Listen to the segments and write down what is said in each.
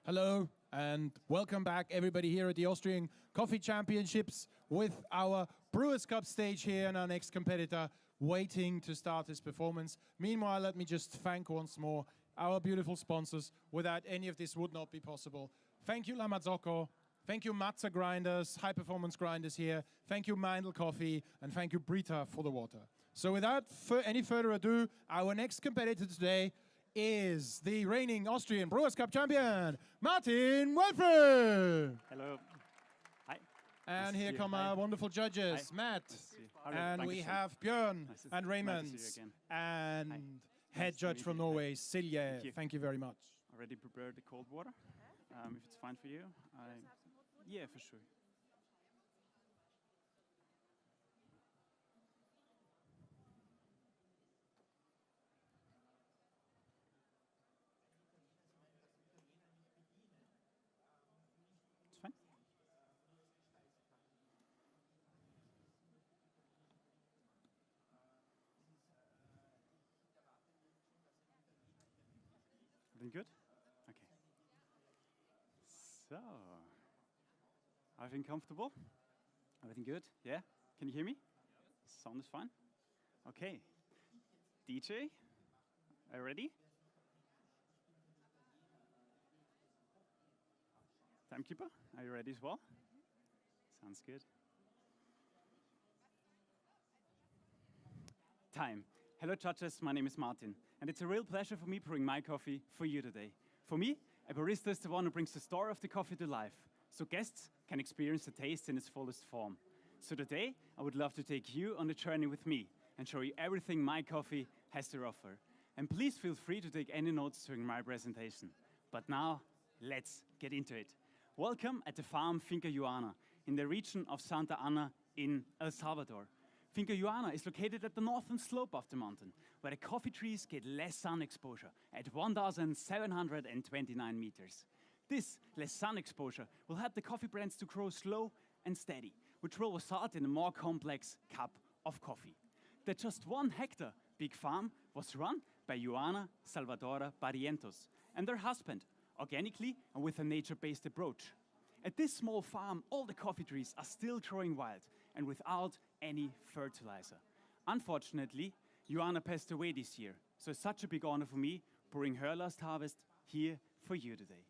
Hello and welcome back everybody here at the Austrian Coffee Championships with our Brewers Cup stage here and our next competitor waiting to start his performance. Meanwhile, let me just thank once more our beautiful sponsors. Without any of this would not be possible. Thank you La Mazzocco, thank you Matza Grinders, high performance grinders here, thank you Meindl Coffee, and thank you Brita for the water. So without any further ado, our next competitor today is the reigning Austrian Brewers Cup champion, Martin Wölfl. Hello. Hi. And nice here come our wonderful judges, Hi. Matt, Nice and we have Björn and Raymond, and Hi. head Nice judge to from meet you. Norway, Silje. Thank you very much. Already prepared the cold water. If it's fine for you. Yeah, for sure. It's fine. Everything good? Okay. So, everything comfortable? Everything good? Yeah? Can you hear me? Sound is fine? Okay. DJ, are you ready? Timekeeper, are you ready as well? Sounds good. Time. Hello judges, my name is Martin, and it's a real pleasure for me brewing my coffee for you today. For me, a barista is the one who brings the story of the coffee to life, so guests can experience the taste in its fullest form. So today, I would love to take you on a journey with me and show you everything my coffee has to offer. And please feel free to take any notes during my presentation. But now, let's get into it. Welcome at the farm Finca Juana in the region of Santa Ana in El Salvador. Finca Juana is located at the northern slope of the mountain, where the coffee trees get less sun exposure at 1,729 meters. This less sun exposure will help the coffee plants to grow slow and steady, which will result in a more complex cup of coffee. The just 1 hectare big farm was run by Joana Salvadora Barrientos and their husband, organically and with a nature-based approach. At this small farm, all the coffee trees are still growing wild and without any fertilizer. Unfortunately, Joanna passed away this year, so it's such a big honor for me brewing her last harvest here for you today.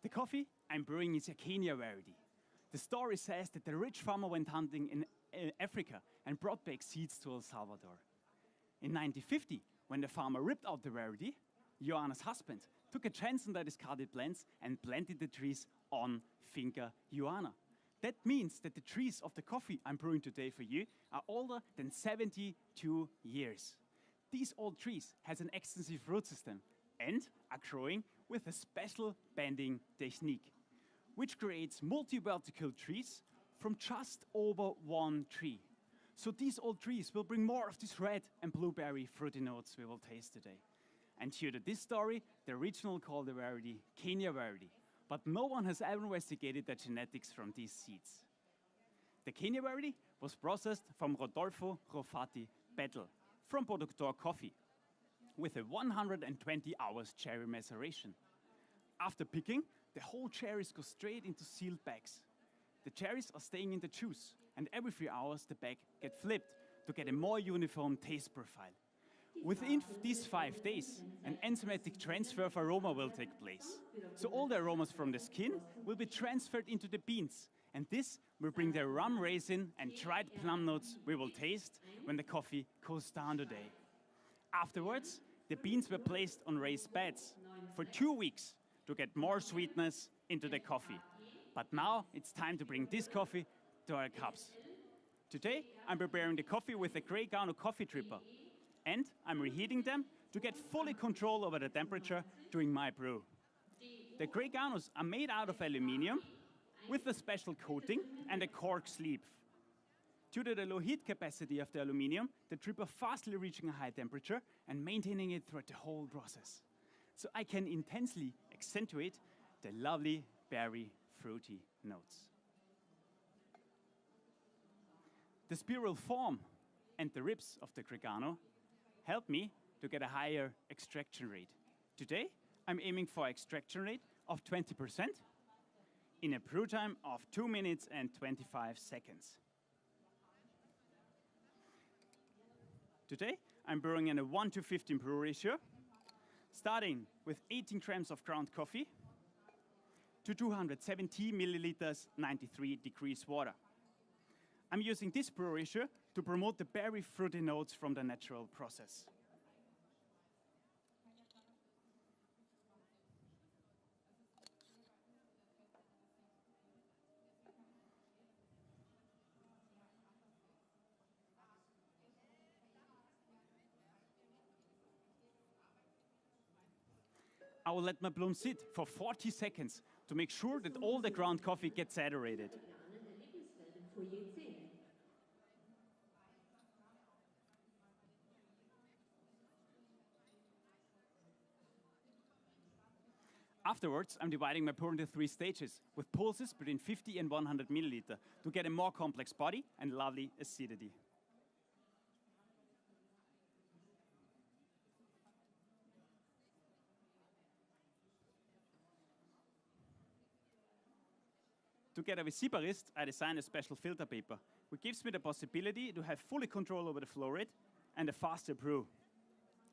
The coffee I'm brewing is a Kenya variety. The story says that the rich farmer went hunting in Africa and brought back seeds to El Salvador. In 1950, when the farmer ripped out the variety, Joanna's husband took a chance on the discarded plants and planted the trees on Finca Juana. That means that the trees of the coffee I'm brewing today for you are older than 72 years. These old trees has an extensive root system and are growing with a special bending technique, which creates multi-vertical trees from just over 1 tree. So these old trees will bring more of these red and blueberry fruity notes we will taste today. And due to this story, the original called the variety Kenya variety, but no one has ever investigated the genetics from these seeds. The Kenya variety was processed from Rodolfo Rofati Battle from Productor Coffee with a 120 hours cherry maceration. After picking, the whole cherries go straight into sealed bags. The cherries are staying in the juice, and every 3 hours the bag gets flipped to get a more uniform taste profile. Within these 5 days, an enzymatic transfer of aroma will take place. So all the aromas from the skin will be transferred into the beans, and this will bring the rum raisin and dried plum notes we will taste when the coffee cools down today. Afterwards, the beans were placed on raised beds for 2 weeks to get more sweetness into the coffee. But now it's time to bring this coffee to our cups. Today, I'm preparing the coffee with a Grey Gano coffee dripper, and I'm reheating them to get fully control over the temperature during my brew. The Grey Ganos are made out of aluminium with a special coating and a cork sleeve. Due to the low heat capacity of the aluminium, the dripper fastly reaching a high temperature and maintaining it throughout the whole process. So I can intensely accentuate the lovely berry fruity notes. The spiral form and the ribs of the Grey Gano help me to get a higher extraction rate. Today, I'm aiming for extraction rate of 20% in a brew time of 2 minutes and 25 seconds. Today, I'm brewing in a 1:15 brew ratio, starting with 18 grams of ground coffee to 270 milliliters 93 degrees water. I'm using this brew ratio to promote the berry fruity notes from the natural process. I will let my bloom sit for 40 seconds to make sure that all the ground coffee gets saturated. Afterwards, I'm dividing my pour into 3 stages with pulses between 50 and 100 milliliter to get a more complex body and lovely acidity. Together with Sibarist, I designed a special filter paper, which gives me the possibility to have fully control over the flow rate and a faster brew.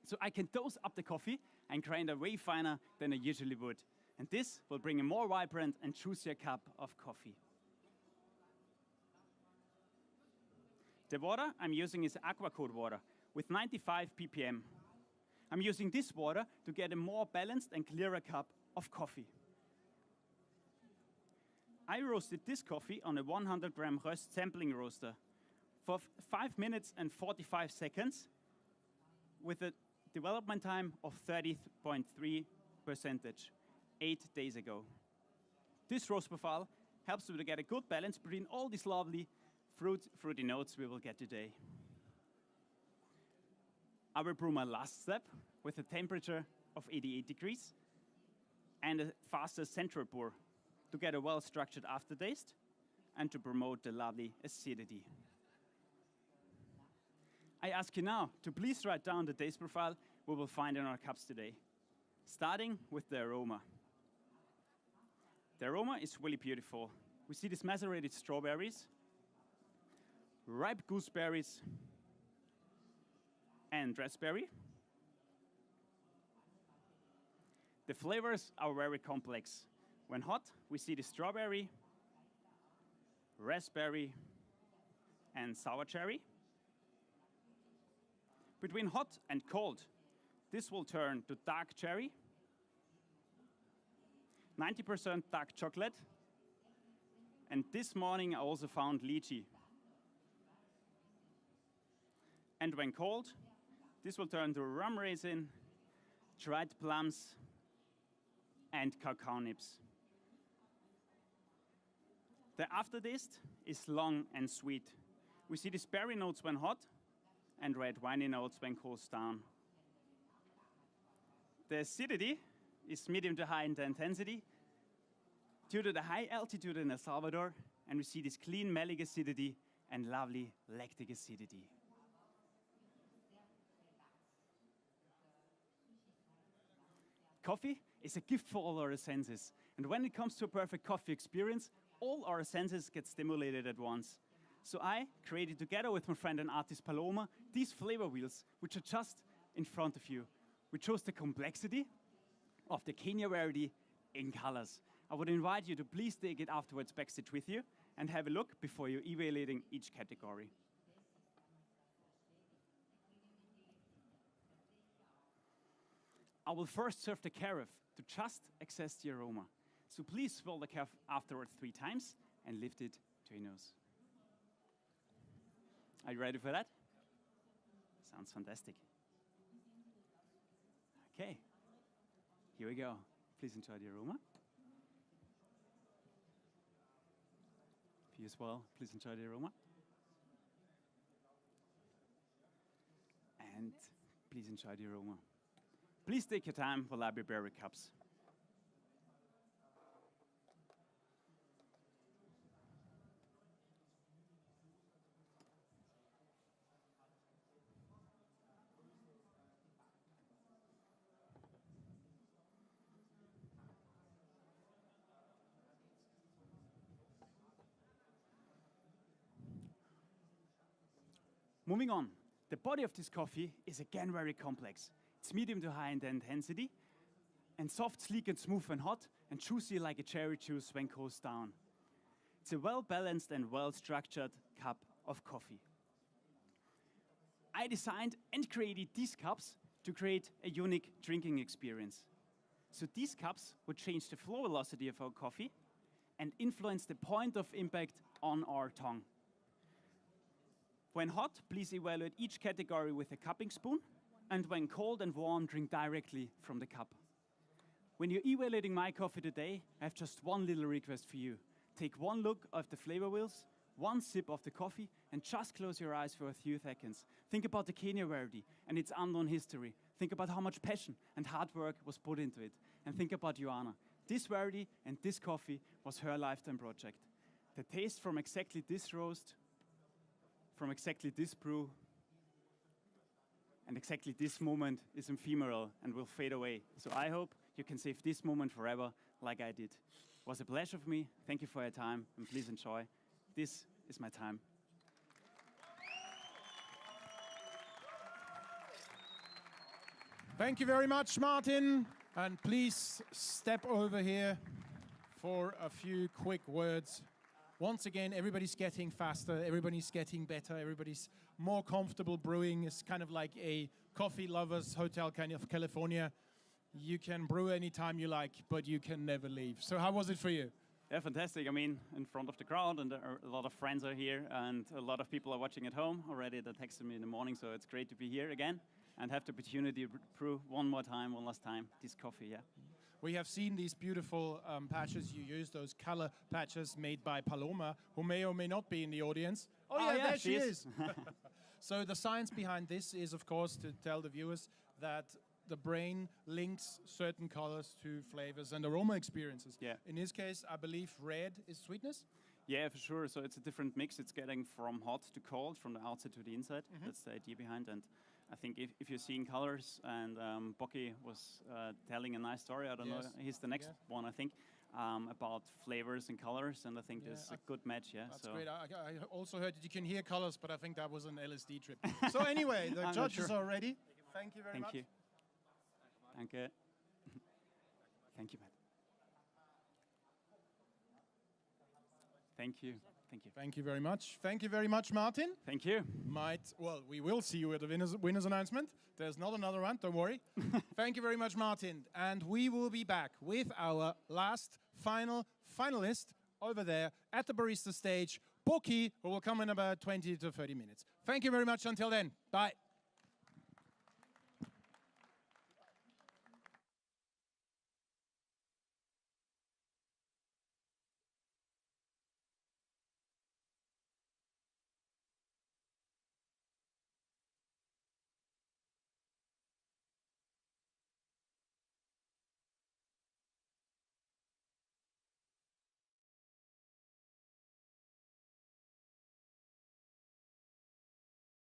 So I can dose up the coffee and grind it way finer than I usually would. And this will bring a more vibrant and juicier cup of coffee. The water I'm using is aqua cold water with 95 ppm. I'm using this water to get a more balanced and clearer cup of coffee. I roasted this coffee on a 100-gram röst sampling roaster for 5 minutes and 45 seconds with a development time of 30.3%, 8 days ago. This roast profile helps you to get a good balance between all these lovely fruity notes we will get today. I will brew my last step with a temperature of 88 degrees and a faster central pour to get a well-structured aftertaste and to promote the lovely acidity. I ask you now to please write down the taste profile we will find in our cups today, starting with the aroma. The aroma is really beautiful. We see these macerated strawberries, ripe gooseberries, and raspberry. The flavors are very complex. When hot, we see the strawberry, raspberry, and sour cherry. Between hot and cold, this will turn to dark cherry, 90% dark chocolate, and this morning I also found lychee. And when cold, this will turn to rum raisin, dried plums, and cacao nibs. The aftertaste is long and sweet. We see these berry notes when hot and red winey notes when cools down. The acidity is medium to high in the intensity due to the high altitude in El Salvador, and we see this clean malic acidity and lovely lactic acidity. Coffee is a gift for all our senses, and when it comes to a perfect coffee experience, all our senses get stimulated at once. So I created, together with my friend and artist Paloma, these flavor wheels, which are just in front of you. We chose the complexity of the Kenya variety in colors. I would invite you to please take it afterwards backstage with you and have a look before you're evaluating each category. I will first serve the carafe to just access the aroma. So please swirl the carafe afterwards 3 times and lift it to your nose. Are you ready for that? Sounds fantastic. Okay, here we go. Please enjoy the aroma. For you as well, please enjoy the aroma. And please enjoy the aroma. Please take your time while I prepare your cups. Moving on, the body of this coffee is again very complex. It's medium to high in intensity, and soft, sleek and smooth when hot, and juicy like a cherry juice when cooled down. It's a well-balanced and well-structured cup of coffee. I designed and created these cups to create a unique drinking experience. So these cups would change the flow velocity of our coffee and influence the point of impact on our tongue. When hot, please evaluate each category with a cupping spoon, and when cold and warm, drink directly from the cup. When you're evaluating my coffee today, I have just one little request for you. Take one look at the flavor wheels, one sip of the coffee, and just close your eyes for a few seconds. Think about the Kenya variety and its unknown history. Think about how much passion and hard work was put into it. And think about Joanna. This variety and this coffee was her lifetime project. The taste from exactly this roast, from exactly this brew, and exactly this moment is ephemeral and will fade away. So I hope you can save this moment forever like I did. It was a pleasure for me. Thank you for your time, and please enjoy. This is my time. Thank you very much, Martin. And please step over here for a few quick words. Once again, everybody's getting faster, everybody's getting better, everybody's more comfortable brewing. It's kind of like a coffee lover's hotel kind of California. You can brew anytime you like, but you can never leave. So how was it for you? Yeah, fantastic. I mean, in front of the crowd, and a lot of friends are here, and a lot of people are watching at home already. They texted me in the morning, so it's great to be here again and have the opportunity to brew one last time, this coffee, yeah. We have seen these beautiful patches you use, those color patches made by Paloma, who may or may not be in the audience. Oh yeah, there she is. So the science behind this is, of course, to tell the viewers that the brain links certain colors to flavors and aroma experiences. Yeah. In this case, I believe red is sweetness? Yeah, for sure. So it's a different mix. It's getting from hot to cold, from the outside to the inside. Mm-hmm. That's the idea behind. And I think if you're seeing colors, and Bocky was telling a nice story, I don't know, he's the next one, I think, about flavors and colors, and I think there's a good match, yeah. That's great. I also heard that you can hear colors, but I think that was an LSD trip. So anyway, the judges are ready. Thank you very much. Thank you. Danke. Thank you, Matt. Thank you. Thank you. Thank you very much. Thank you very much, Martin. Thank you. Well, we will see you at the winners announcement. There's not another round, don't worry. Thank you very much, Martin. And we will be back with our last finalist over there at the barista stage, Bocky, who will come in about 20 to 30 minutes. Thank you very much. Until then, bye.